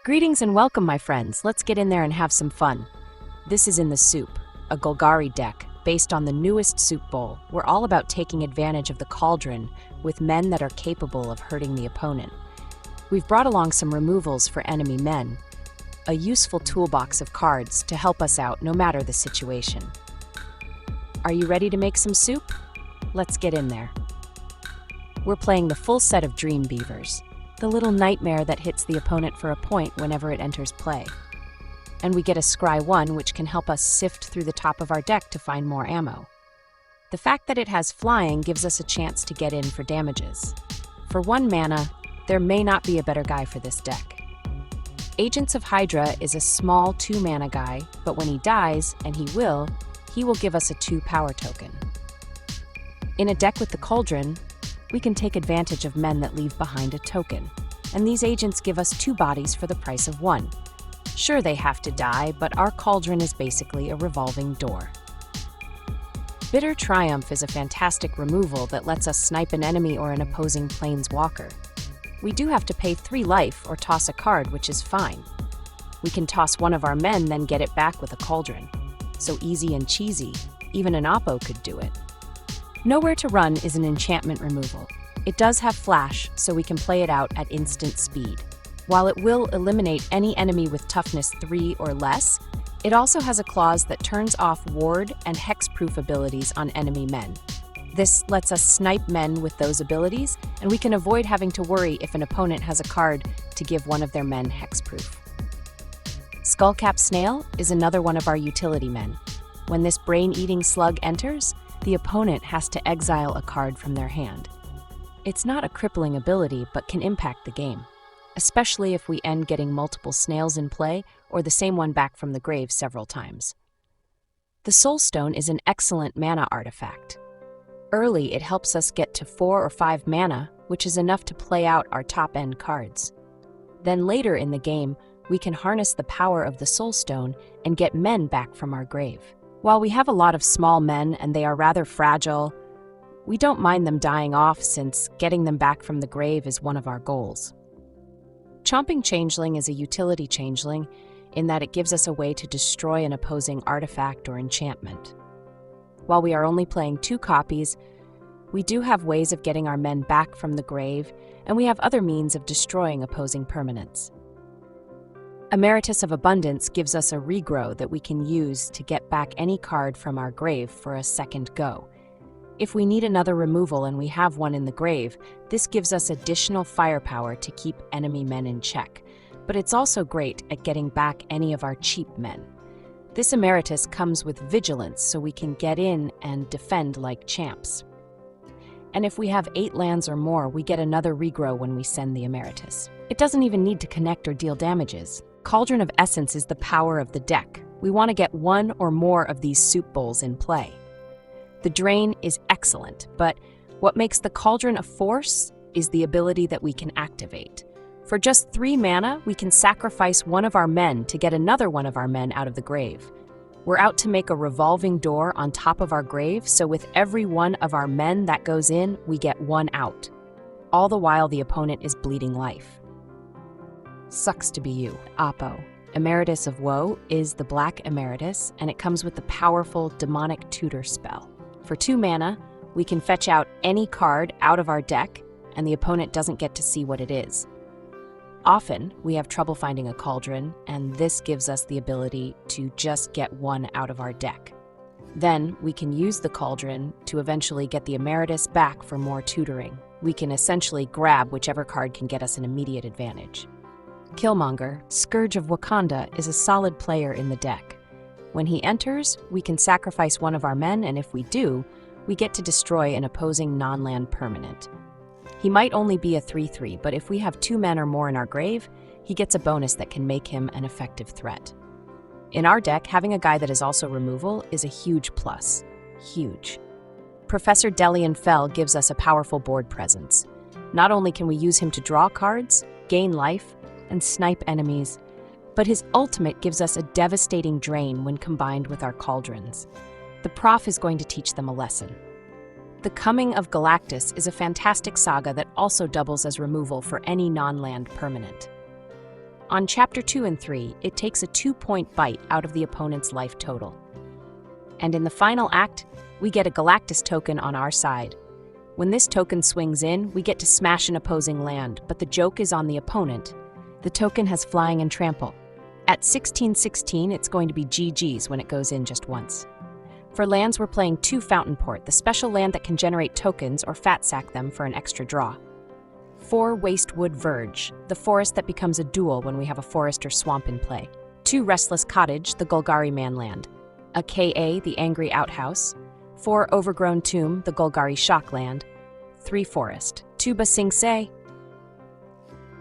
Greetings and welcome, my friends. Let's get in there and have some fun. This is In the Soup, a Golgari deck based on the newest soup bowl. We're all about taking advantage of the cauldron with men that are capable of hurting the opponent. We've brought along some removals for enemy men, a useful toolbox of cards to help us out no matter the situation. Are you ready to make some soup? Let's get in there. We're playing the full set of Dream Beavers, the little nightmare that hits the opponent for a point whenever it enters play. And we get a Scry 1, which can help us sift through the top of our deck to find more ammo. The fact that it has flying gives us a chance to get in for damages. For 1 mana, there may not be a better guy for this deck. Agents of HYDRA is a small 2-mana guy, but when he dies, and he will give us a 2 power token. In a deck with the Cauldron, we can take advantage of men that leave behind a token, and these agents give us 2 bodies for the price of 1. Sure, they have to die, but our Cauldron is basically a revolving door. Bitter Triumph is a fantastic removal that lets us snipe an enemy or an opposing planeswalker. We do have to pay 3 life or toss a card, which is fine. We can toss one of our men, then get it back with a Cauldron. So easy and cheesy, even an Oppo could do it. Nowhere to Run is an enchantment removal. It does have flash, so we can play it out at instant speed. While it will eliminate any enemy with toughness 3 or less, it also has a clause that turns off ward and hexproof abilities on enemy men. This lets us snipe men with those abilities, and we can avoid having to worry if an opponent has a card to give one of their men hexproof. Skullcap Snail is another one of our utility men. When this brain-eating slug enters, the opponent has to exile a card from their hand. It's not a crippling ability, but can impact the game, especially if we end getting multiple snails in play or the same one back from the grave several times. The Soul Stone is an excellent mana artifact. Early, it helps us get to 4 or 5 mana, which is enough to play out our top-end cards. Then later in the game, we can harness the power of the Soul Stone and get men back from our grave. While we have a lot of small men and they are rather fragile, we don't mind them dying off since getting them back from the grave is one of our goals. Chomping Changeling is a utility changeling in that it gives us a way to destroy an opposing artifact or enchantment. While we are only playing 2 copies, we do have ways of getting our men back from the grave, and we have other means of destroying opposing permanents. Emeritus of Abundance gives us a regrow that we can use to get back any card from our grave for a second go. If we need another removal and we have one in the grave, this gives us additional firepower to keep enemy men in check, but it's also great at getting back any of our cheap men. This Emeritus comes with Vigilance, so we can get in and defend like champs. And if we have 8 lands or more, we get another regrow when we send the Emeritus. It doesn't even need to connect or deal damages. Cauldron of Essence is the power of the deck. We want to get 1 or more of these soup bowls in play. The drain is excellent, but what makes the Cauldron a force is the ability that we can activate. For just 3 mana, we can sacrifice one of our men to get another one of our men out of the grave. We're out to make a revolving door on top of our grave, so with every one of our men that goes in, we get 1 out. All the while the opponent is bleeding life. Sucks to be you. Oppo. Emeritus of Woe is the black Emeritus, and it comes with the powerful Demonic Tutor spell. For 2 mana, we can fetch out any card out of our deck, and the opponent doesn't get to see what it is. Often, we have trouble finding a Cauldron, and this gives us the ability to just get 1 out of our deck. Then, we can use the Cauldron to eventually get the Emeritus back for more tutoring. We can essentially grab whichever card can get us an immediate advantage. Killmonger, Scourge of Wakanda, is a solid player in the deck. When he enters, we can sacrifice one of our men, and if we do, we get to destroy an opposing non-land permanent. He might only be a 3/3, but if we have 2 men or more in our grave, he gets a bonus that can make him an effective threat. In our deck, having a guy that is also removal is a huge plus. Huge. Professor Dellian Fel gives us a powerful board presence. Not only can we use him to draw cards, gain life, and snipe enemies, but his ultimate gives us a devastating drain when combined with our cauldrons. The prof is going to teach them a lesson. The Coming of Galactus is a fantastic saga that also doubles as removal for any non-land permanent. On Chapter 2 and 3, it takes a 2-point bite out of the opponent's life total. And in the final act, we get a Galactus token on our side. When this token swings in, we get to smash an opposing land, but the joke is on the opponent. The token has flying and trample. At 16/16, it's going to be GG's when it goes in just once. For lands, we're playing 2 Fountainport, the special land that can generate tokens or fat sack them for an extra draw. 4 Wastewood Verge, the forest that becomes a dual when we have a forest or swamp in play. 2 Restless Cottage, the Golgari manland. A KA, the Angry Outhouse. 4 Overgrown Tomb, the Golgari Shockland. 3 Forest. 2 Ba Sing Se,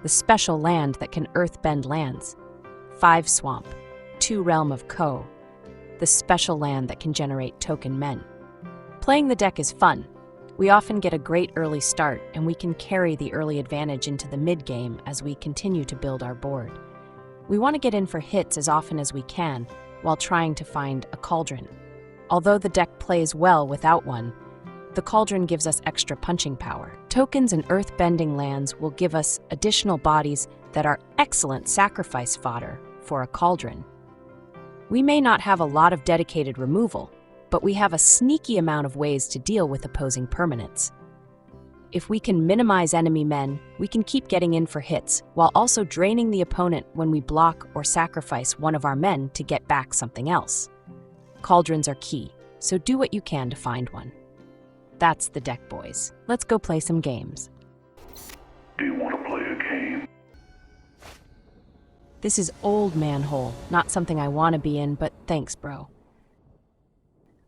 the special land that can earthbend lands. 5 Swamp. 2 Realm of Koh, the special land that can generate token men. Playing the deck is fun. We often get a great early start, and we can carry the early advantage into the mid-game as we continue to build our board. We want to get in for hits as often as we can, while trying to find a cauldron. Although the deck plays well without one, the cauldron gives us extra punching power. Tokens and earth-bending lands will give us additional bodies that are excellent sacrifice fodder for a cauldron. We may not have a lot of dedicated removal, but we have a sneaky amount of ways to deal with opposing permanents. If we can minimize enemy men, we can keep getting in for hits, while also draining the opponent when we block or sacrifice one of our men to get back something else. Cauldrons are key, so do what you can to find one. That's the deck, boys. Let's go play some games. Do you want to play a game? This is old manhole, not something I want to be in, but thanks, bro.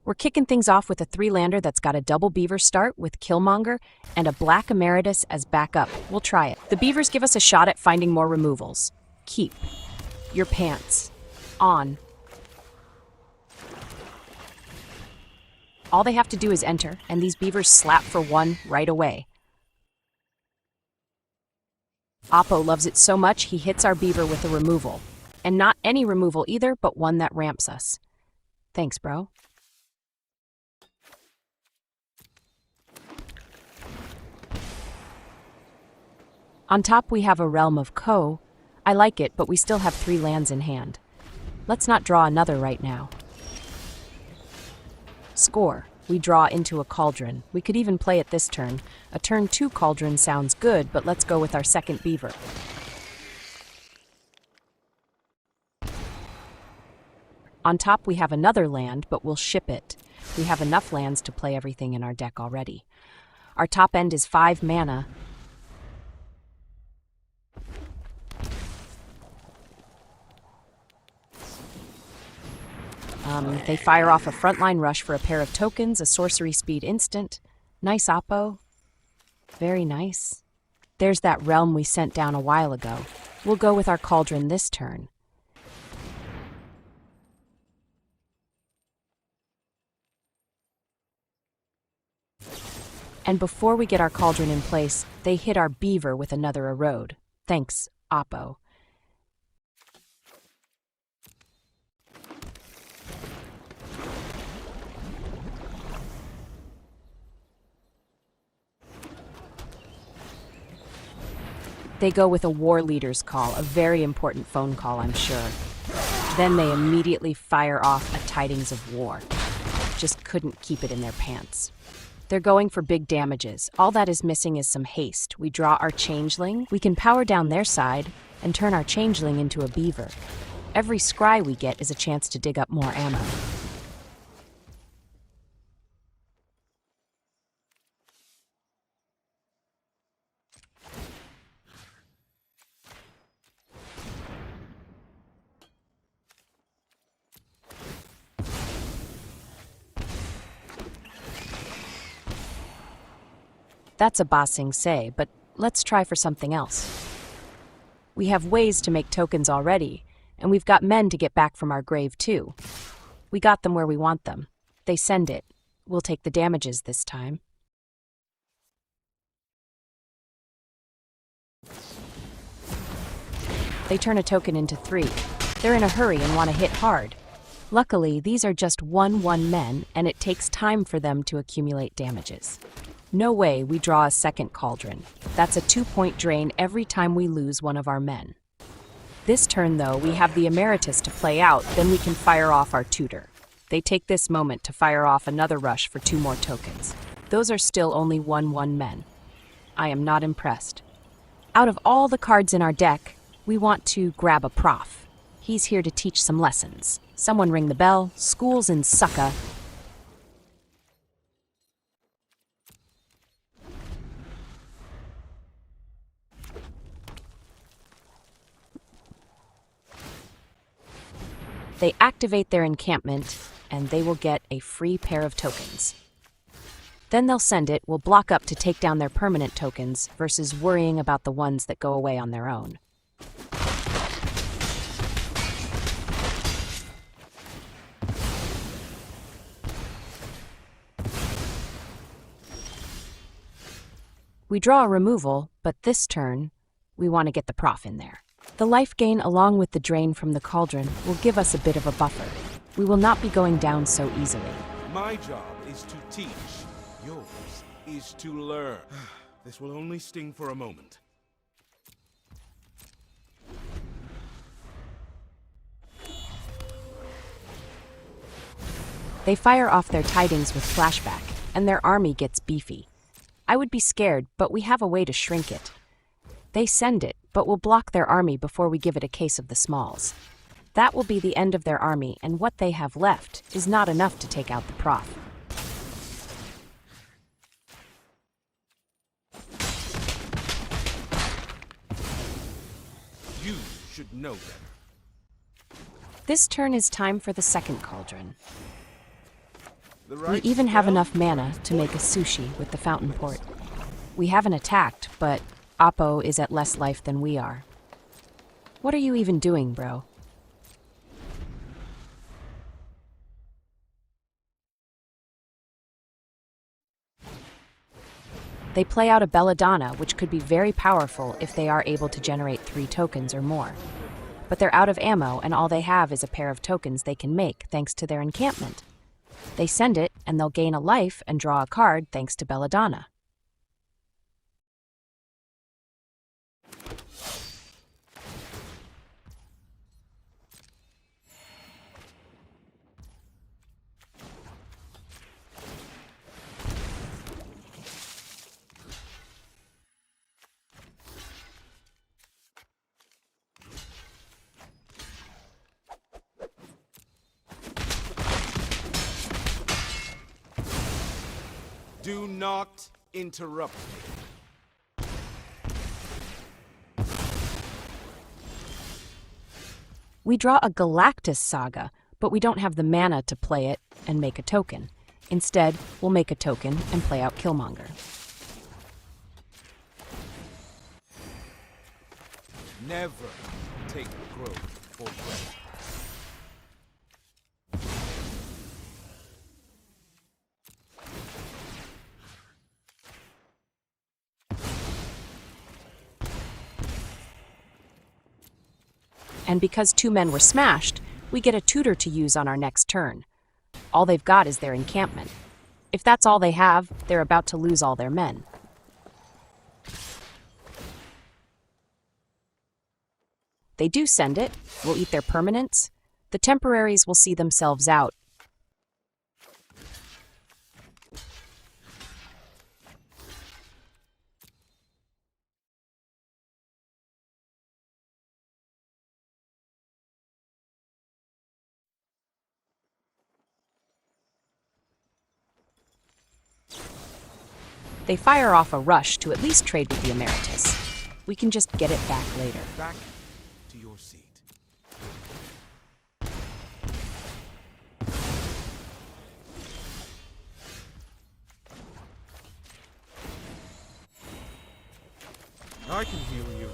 We're kicking things off with a 3-lander that's got a double beaver start with Killmonger and a black Emeritus as backup. We'll try it. The beavers give us a shot at finding more removals. Keep your pants on. All they have to do is enter, and these beavers slap for 1 right away. Oppo loves it so much he hits our beaver with a removal. And not any removal either, but one that ramps us. Thanks, bro. On top we have a Realm of Koh. I like it, but we still have 3 lands in hand. Let's not draw another right now. Score. We draw into a cauldron. We could even play it this turn. A turn 2 cauldron sounds good, but let's go with our second beaver. On top we have another land, but we'll ship it. We have enough lands to play everything in our deck already. Our top end is 5 mana. They fire off a frontline rush for a pair of tokens, a sorcery speed instant. Nice, Oppo. Very nice. There's that realm we sent down a while ago. We'll go with our cauldron this turn. And before we get our cauldron in place, they hit our beaver with another erode. Thanks, Oppo. They go with a war leader's call, a very important phone call, I'm sure. Then they immediately fire off a tidings of war. Just couldn't keep it in their pants. They're going for big damages. All that is missing is some haste. We draw our changeling. We can power down their side and turn our changeling into a beaver. Every scry we get is a chance to dig up more ammo. That's a Ba Sing Se, but let's try for something else. We have ways to make tokens already, and we've got men to get back from our grave too. We got them where we want them. They send it. We'll take the damages this time. They turn a token into 3. They're in a hurry and want to hit hard. Luckily, these are just 1/1 men, and it takes time for them to accumulate damages. No way we draw a second cauldron. That's a 2-point drain every time we lose one of our men. This turn, though, we have the Emeritus to play out, then we can fire off our tutor. They take this moment to fire off another rush for 2 more tokens. Those are still only 1/1 men. I am not impressed. Out of all the cards in our deck, we want to grab a prof. He's here to teach some lessons. Someone ring the bell. School's in Succa. They activate their encampment, and they will get a free pair of tokens. Then they'll send it, will block up to take down their permanent tokens versus worrying about the ones that go away on their own. We draw a removal, but this turn, we want to get the prof in there. The life gain along with the drain from the cauldron will give us a bit of a buffer. We will not be going down so easily. My job is to teach. Yours is to learn. This will only sting for a moment. They fire off their tidings with flashback, and their army gets beefy. I would be scared, but we have a way to shrink it. They send it, but we'll block their army before we give it a case of the smalls. That will be the end of their army, and what they have left is not enough to take out the prof. You should know better. This turn is time for the second cauldron. The We right even have spell? enough mana to make a sushi with the Fountainport. We haven't attacked, but Oppo is at less life than we are. What are you even doing, bro? They play out a Belladonna, which could be very powerful if they are able to generate 3 tokens or more. But they're out of ammo, and all they have is a pair of tokens they can make thanks to their encampment. They send it, and they'll gain a life and draw a card thanks to Belladonna. Do not interrupt me. We draw a Galactus saga, but we don't have the mana to play it and make a token. Instead, we'll make a token and play out Killmonger. Never take growth for granted. And because 2 men were smashed, we get a tutor to use on our next turn. All they've got is their encampment. If that's all they have, they're about to lose all their men. They do send it. We'll eat their permanents. The temporaries will see themselves out. They fire off a rush to at least trade with the Emeritus. We can just get it back later. Back to your seat. I can heal you.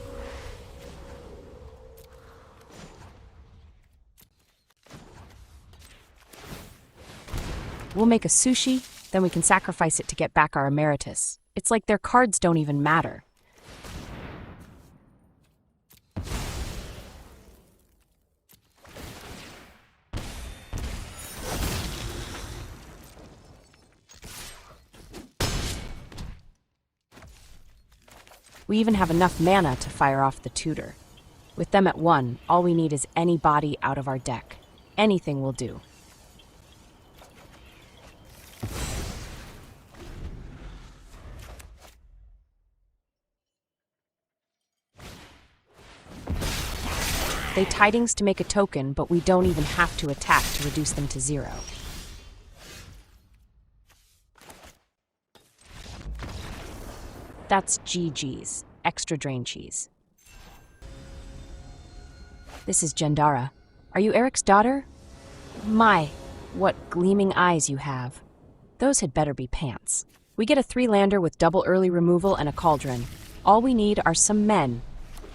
We'll make a sushi, then we can sacrifice it to get back our Emeritus. It's like their cards don't even matter. We even have enough mana to fire off the tutor. With them at 1, all we need is any body out of our deck. Anything will do. They tidings to make a token, but we don't even have to attack to reduce them to 0. That's GG's, extra drain cheese. This is Jendara. Are you Eric's daughter? My, what gleaming eyes you have. Those had better be pants. We get a 3-lander with double early removal and a cauldron. All we need are some men,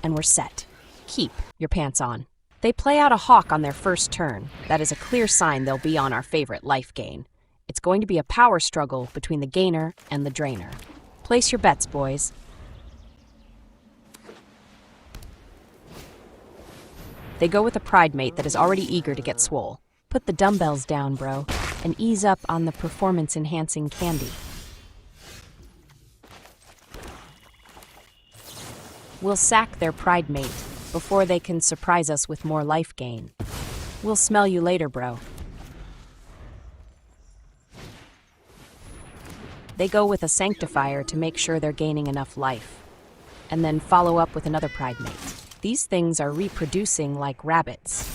and we're set. Keep your pants on. They play out a hawk on their first turn. That is a clear sign they'll be on our favorite life gain. It's going to be a power struggle between the gainer and the drainer. Place your bets, boys. They go with a pride mate that is already eager to get swole. Put the dumbbells down, bro, and ease up on the performance-enhancing candy. We'll sack their pride mate before they can surprise us with more life gain. We'll smell you later, bro. They go with a sanctifier to make sure they're gaining enough life, and then follow up with another pride mate. These things are reproducing like rabbits.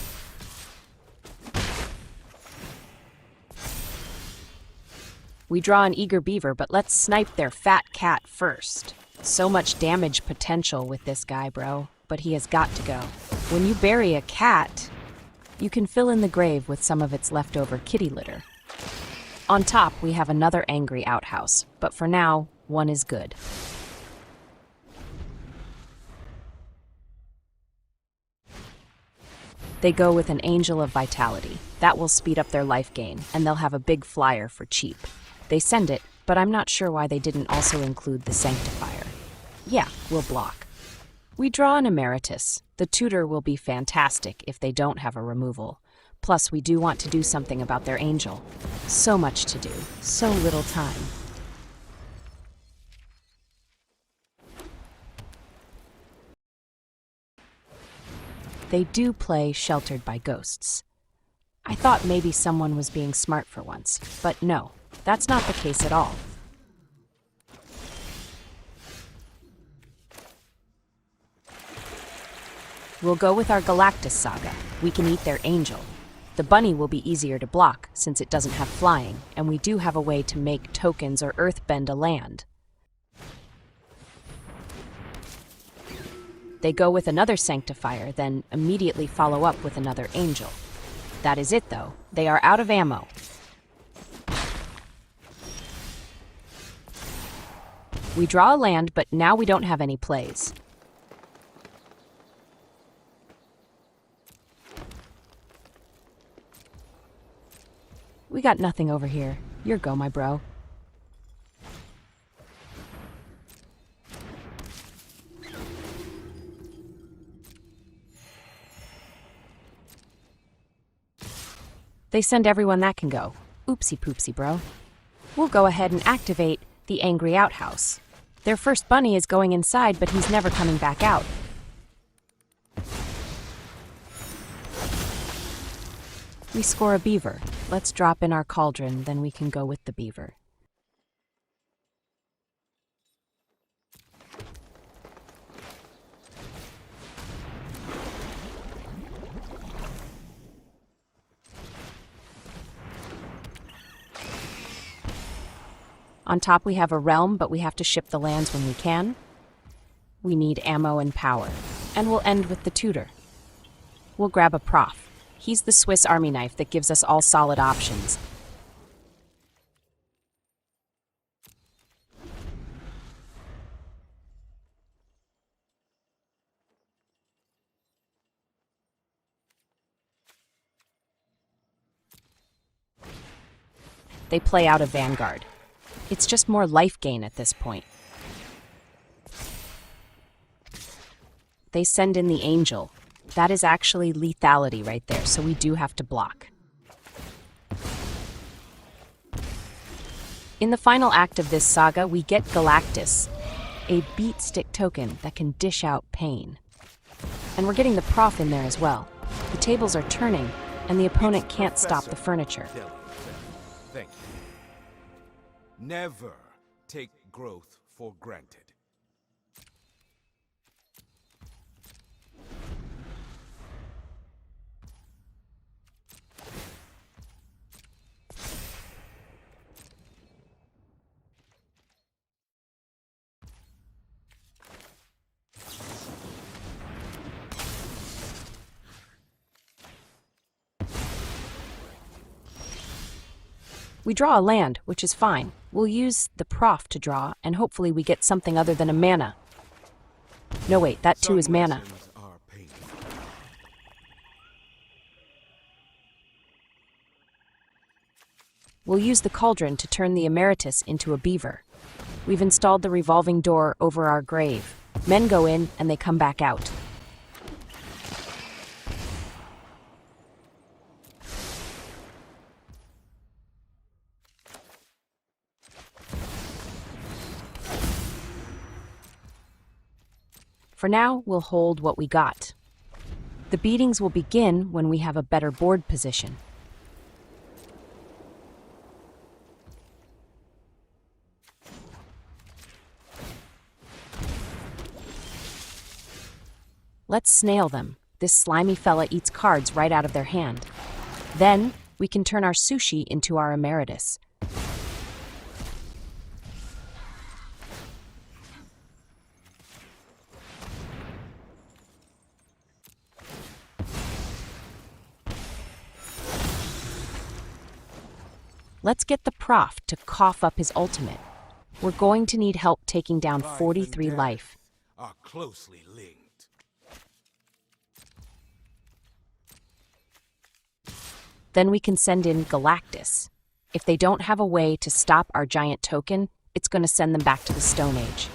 We draw an eager beaver, but let's snipe their fat cat first. So much damage potential with this guy, bro, but he has got to go. When you bury a cat, you can fill in the grave with some of its leftover kitty litter. On top, we have another angry outhouse, but for now, one is good. They go with an Angel of Vitality. That will speed up their life gain, and they'll have a big flyer for cheap. They send it, but I'm not sure why they didn't also include the Sanctifier. Yeah, we'll block. We draw an Emeritus. The tutor will be fantastic if they don't have a removal. Plus, we do want to do something about their Angel. So much to do, so little time. They do play Sheltered by Ghosts. I thought maybe someone was being smart for once, but no, that's not the case at all. We'll go with our Galactus saga. We can eat their Angel. The bunny will be easier to block since it doesn't have flying, and we do have a way to make tokens or earthbend a land. They go with another Sanctifier, then immediately follow up with another Angel. That is it, though. They are out of ammo. We draw a land, but now we don't have any plays. We got nothing over here. Your go, my bro. They send everyone that can go. Oopsie poopsie, bro. We'll go ahead and activate the Angry Outhouse. Their first bunny is going inside, but he's never coming back out. We score a beaver. Let's drop in our cauldron, then we can go with the beaver. On top we have a realm, but we have to ship the lands when we can. We need ammo and power. And we'll end with the tutor. We'll grab a prof. He's the Swiss Army knife that gives us all solid options. They play out a Vanguard. It's just more life gain at this point. They send in the Angel. That is actually lethality right there, so we do have to block. In the final act of this saga, we get Galactus, a beat stick token that can dish out pain. And we're getting the prof in there as well. The tables are turning, and the opponent can't stop the furniture. Dellian Fel. Thank you. Never take growth for granted. We draw a land, which is fine. We'll use the prof to draw, and hopefully we get something other than a mana. No wait, that too is mana. Lessons are painful. We'll use the cauldron to turn the Emeritus into a beaver. We've installed the revolving door over our grave. Men go in, and they come back out. For now, we'll hold what we got. The beatings will begin when we have a better board position. Let's snail them. This slimy fella eats cards right out of their hand. Then, we can turn our sushi into our Emeritus. Let's get the prof to cough up his ultimate. We're going to need help taking down 43 life. Are closely linked. Then we can send in Galactus. If they don't have a way to stop our giant token, it's going to send them back to the Stone Age.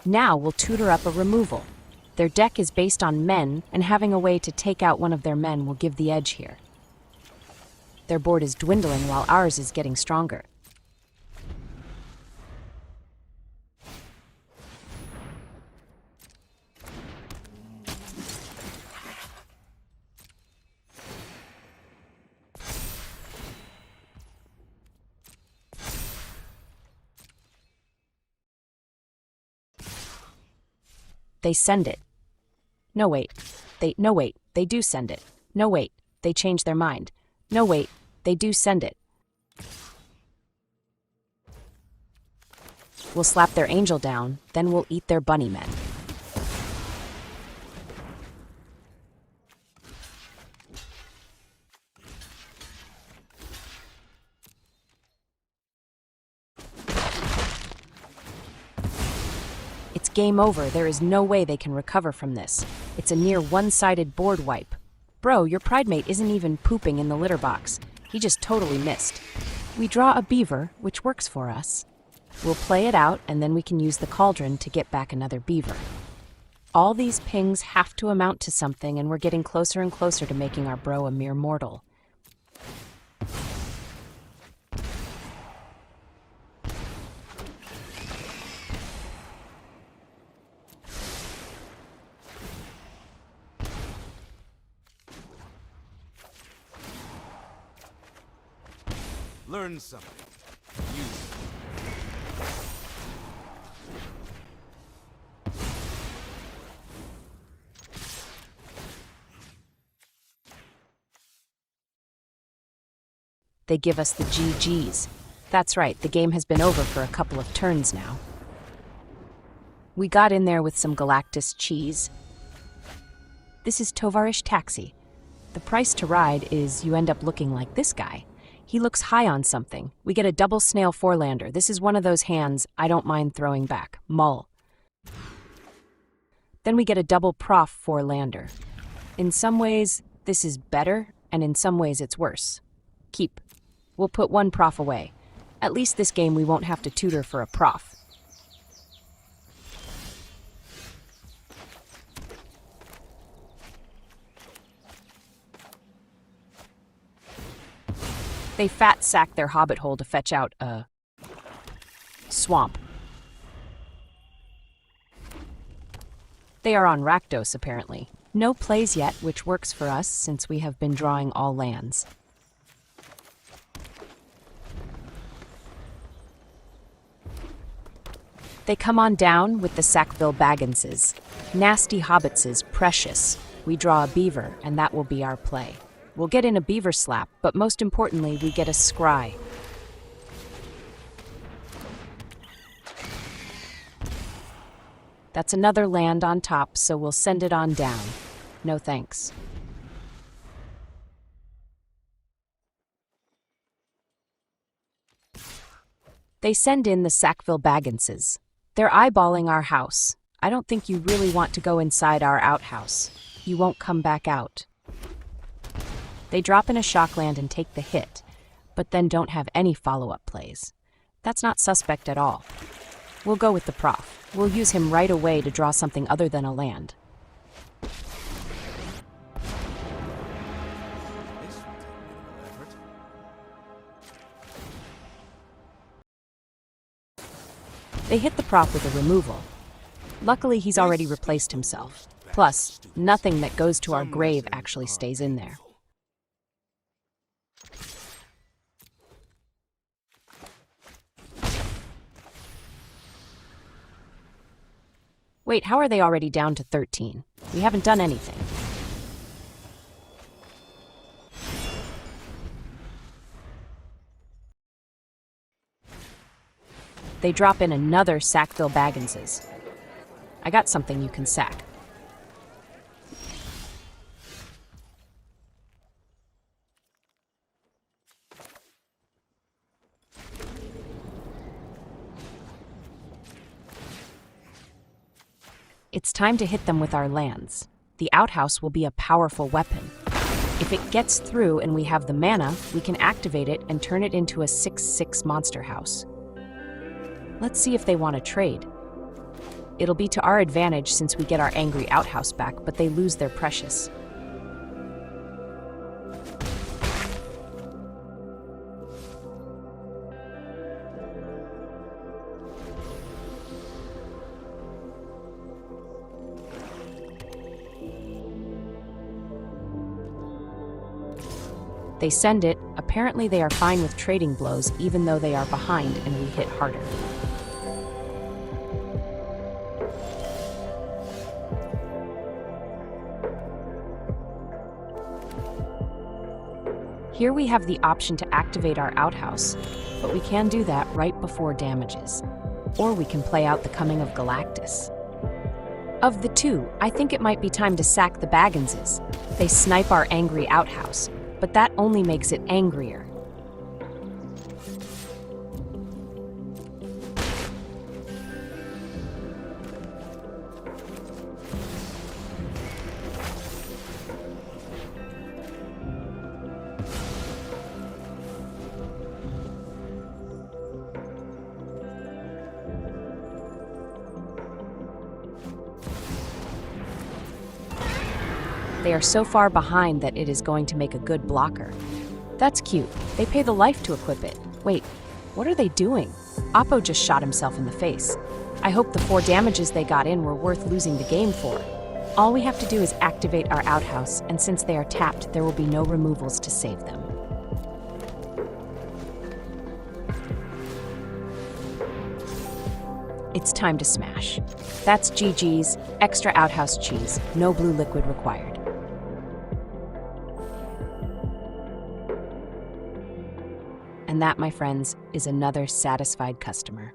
Now we'll tutor up a removal. Their deck is based on men, and having a way to take out one of their men will give the edge here. Their board is dwindling while ours is getting stronger. They send it. No wait, they do send it. No wait, they change their mind. No wait, they do send it. We'll slap their angel down, then we'll eat their bunny men. It's game over. There is no way they can recover from this. It's a near one-sided board wipe. Bro, your pridemate isn't even pooping in the litter box. He just totally missed. We draw a beaver, which works for us. We'll play it out, and then we can use the cauldron to get back another beaver. All these pings have to amount to something, and we're getting closer and closer to making our bro a mere mortal. Learn something. Use it. They give us the GGs. That's right, the game has been over for a couple of turns now. We got in there with some Galactus cheese. This is Tovarish Taxi. The price to ride is you end up looking like this guy. He looks high on something. We get a double snail four-lander. This is one of those hands I don't mind throwing back. Mull. Then we get a double prof four-lander. In some ways, this is better, and in some ways it's worse. Keep. We'll put one prof away. At least this game we won't have to tutor for a prof. They fat sack their hobbit hole to fetch out a swamp. They are on Rakdos, apparently. No plays yet, which works for us since we have been drawing all lands. They come on down with the Sackville Bagginses. Nasty hobbitses, precious. We draw a beaver, and that will be our play. We'll get in a beaver slap, but most importantly, we get a scry. That's another land on top, so we'll send it on down. No thanks. They send in the Sackville Bagginses. They're eyeballing our house. I don't think you really want to go inside our outhouse. You won't come back out. They drop in a shockland and take the hit, but then don't have any follow-up plays. That's not suspect at all. We'll go with the prof. We'll use him right away to draw something other than a land. They hit the prop with a removal. Luckily, he's already replaced himself. Plus, nothing that goes to our grave actually stays in there. Wait, how are they already down to 13? We haven't done anything. They drop in another Sackville Bagginses. I got something you can sack. It's time to hit them with our lands. The outhouse will be a powerful weapon. If it gets through and we have the mana, we can activate it and turn it into a 6/6 monster house. Let's see if they want to trade. It'll be to our advantage since we get our angry outhouse back, but they lose their precious. They send it. Apparently they are fine with trading blows even though they are behind and we hit harder. Here we have the option to activate our outhouse, but we can do that right before damages. Or we can play out the Coming of Galactus. Of the two, I think it might be time to sack the Bagginses. They snipe our angry outhouse, but that only makes it angrier. They are so far behind that it is going to make a good blocker. That's cute. They pay the life to equip it. Wait, what are they doing? Oppo just shot himself in the face. I hope the 4 damages they got in were worth losing the game for. All we have to do is activate our outhouse, and since they are tapped, there will be no removals to save them. It's time to smash. That's GG's, extra outhouse cheese, no blue liquid required. And that, my friends, is another satisfied customer.